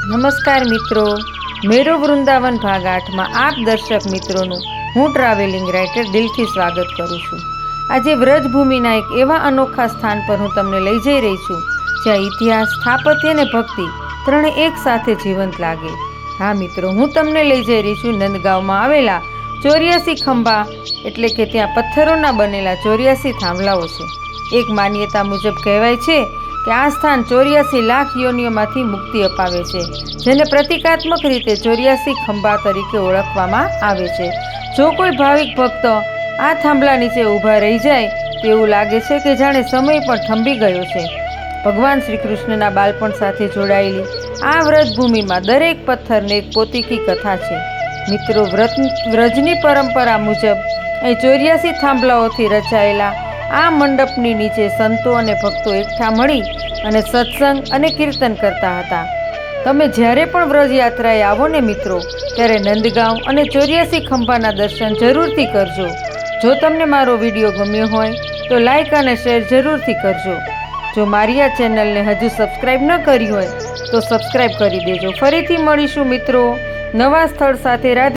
નમસ્કાર મિત્રો, મેરો વૃંદાવન ભાગ 8માં આપ દર્શક મિત્રોનું હું ટ્રાવેલિંગ રાઇટર દિલથી સ્વાગત કરું છું। આજે વ્રજભૂમિના એક એવા અનોખા સ્થાન પર હું તમને લઈ જઈ રહી છું જ્યાં ઇતિહાસ, સ્થાપત્ય અને ભક્તિ ત્રણે એક સાથે જીવંત લાગે। હા મિત્રો, હું તમને લઈ જઈ રહી છું નંદગાંવમાં આવેલા 84 ખંભા એટલે કે ત્યાં પથ્થરોના બનેલા 84 થાંભલાઓ છે। એક માન્યતા મુજબ કહેવાય છે કે આ સ્થાન 84 લાખ યોનિઓમાંથી મુક્તિ અપાવે છે, જેને પ્રતિકાત્મક રીતે 84 ખંભા તરીકે ઓળખવામાં આવે છે। જો કોઈ ભાવિક ભક્તો આ થાંભલા નીચે ઊભા રહી જાય તો એવું લાગે છે કે જાણે સમય પણ થંભી ગયો છે। ભગવાન શ્રી કૃષ્ણના બાળપણ સાથે જોડાયેલી આ વ્રજભૂમિમાં દરેક પથ્થરને એક પોતીકી કથા છે। મિત્રો, વ્રજની પરંપરા મુજબ અહીં 84 થાંભલાઓથી રચાયેલા આ મંડપની નીચે સંતો અને ભક્તો એકઠા મળી અને સત્સંગ અને કીર્તન કરતા હતા। તમે જ્યારે પણ વ્રજ યાત્રાએ આવો ને મિત્રો, ત્યારે નંદગાંવ અને 84 ખંભાના દર્શન જરૂરથી કરજો। જો તમને મારો વિડીયો ગમ્યો હોય તો લાઈક અને શેર જરૂરથી કરજો। જો મારી આ ચેનલને હજુ સબસ્ક્રાઈબ ન કરી હોય તો સબસ્ક્રાઈબ કરી દેજો। ફરીથી મળીશું મિત્રો નવા સ્થળ સાથે। રાધે।